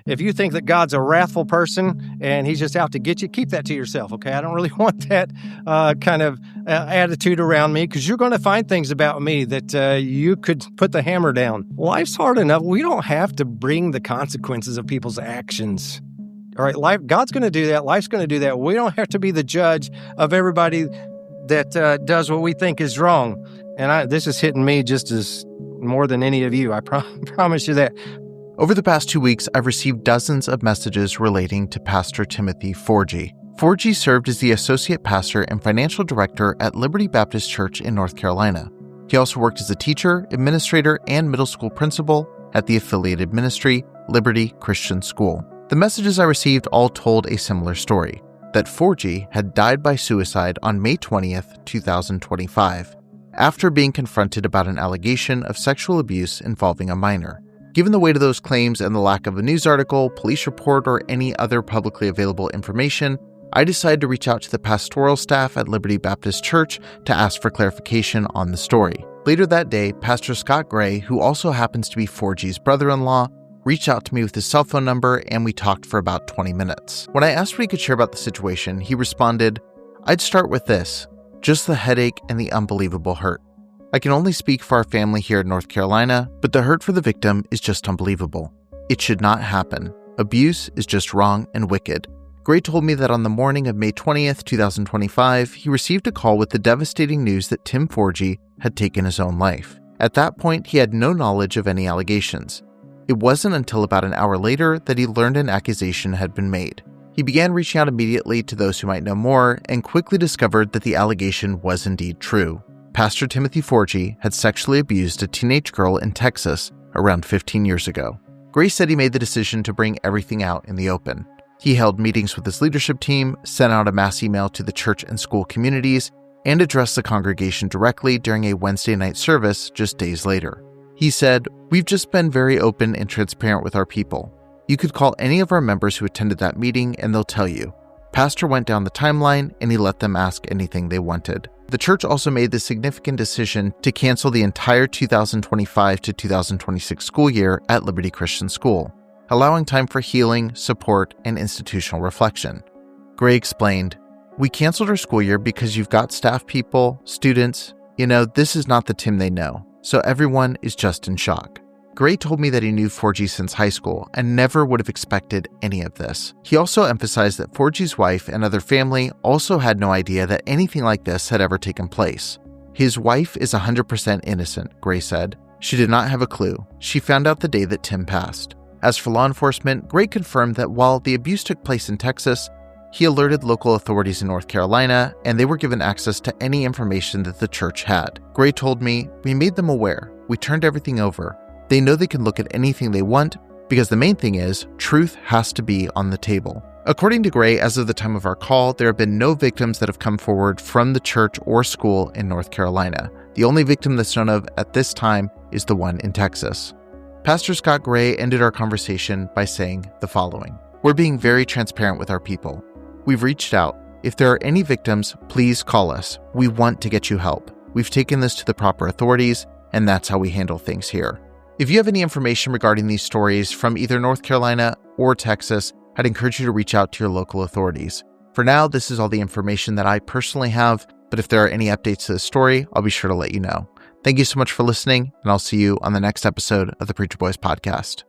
if you think that God's a wrathful person and he's just out to get you, keep that to yourself, okay? I don't really want that kind of attitude around me, because you're going to find things about me that you could put the hammer down. Life's hard enough. We don't have to bring the consequences of people's actions. All right, God's going to do that. Life's going to do that. We don't have to be the judge of everybody that does what we think is wrong. And this is hitting me just as more than any of you. I promise you that. Over the past 2 weeks, I've received dozens of messages relating to Pastor Timothy Forgy. Forgy served as the associate pastor and financial director at Liberty Baptist Church in North Carolina. He also worked as a teacher, administrator, and middle school principal at the affiliated ministry, Liberty Christian School. The messages I received all told a similar story, that Forgy had died by suicide on May 20th, 2025, after being confronted about an allegation of sexual abuse involving a minor. Given the weight of those claims and the lack of a news article, police report, or any other publicly available information, I decided to reach out to the pastoral staff at Liberty Baptist Church to ask for clarification on the story. Later that day, Pastor Scott Gray, who also happens to be Forgy's brother-in-law, reached out to me with his cell phone number, and we talked for about 20 minutes. When I asked what he could share about the situation, he responded, "I'd start with this, just the headache and the unbelievable hurt. I can only speak for our family here in North Carolina, but the hurt for the victim is just unbelievable. It should not happen. Abuse is just wrong and wicked." Gray told me that on the morning of May 20th, 2025, he received a call with the devastating news that Tim Forgy had taken his own life. At that point, he had no knowledge of any allegations. It wasn't until about an hour later that he learned an accusation had been made. He began reaching out immediately to those who might know more and quickly discovered that the allegation was indeed true. Pastor Timothy Forgy had sexually abused a teenage girl in Texas around 15 years ago. Gray said he made the decision to bring everything out in the open. He held meetings with his leadership team, sent out a mass email to the church and school communities, and addressed the congregation directly during a Wednesday night service just days later. He said, "We've just been very open and transparent with our people. You could call any of our members who attended that meeting and they'll tell you. Pastor went down the timeline and he let them ask anything they wanted." The church also made the significant decision to cancel the entire 2025 to 2026 school year at Liberty Christian School, allowing time for healing, support, and institutional reflection. Gray explained, "We canceled our school year because you've got staff people, students. This is not the Tim they know. So everyone is just in shock." Gray told me that he knew Forgy since high school and never would have expected any of this. He also emphasized that Forgy's wife and other family also had no idea that anything like this had ever taken place. His wife is 100% innocent, Gray said. She did not have a clue. She found out the day that Tim passed. As for law enforcement, Gray confirmed that while the abuse took place in Texas, he alerted local authorities in North Carolina, and they were given access to any information that the church had. Gray told me, "We made them aware. We turned everything over. They know they can look at anything they want, because the main thing is, truth has to be on the table." According to Gray, as of the time of our call, there have been no victims that have come forward from the church or school in North Carolina. The only victim that's known of at this time is the one in Texas. Pastor Scott Gray ended our conversation by saying the following: "We're being very transparent with our people. We've reached out. If there are any victims, please call us. We want to get you help. We've taken this to the proper authorities, and that's how we handle things here." If you have any information regarding these stories from either North Carolina or Texas, I'd encourage you to reach out to your local authorities. For now, this is all the information that I personally have, but if there are any updates to the story, I'll be sure to let you know. Thank you so much for listening, and I'll see you on the next episode of the Preacher Boys podcast.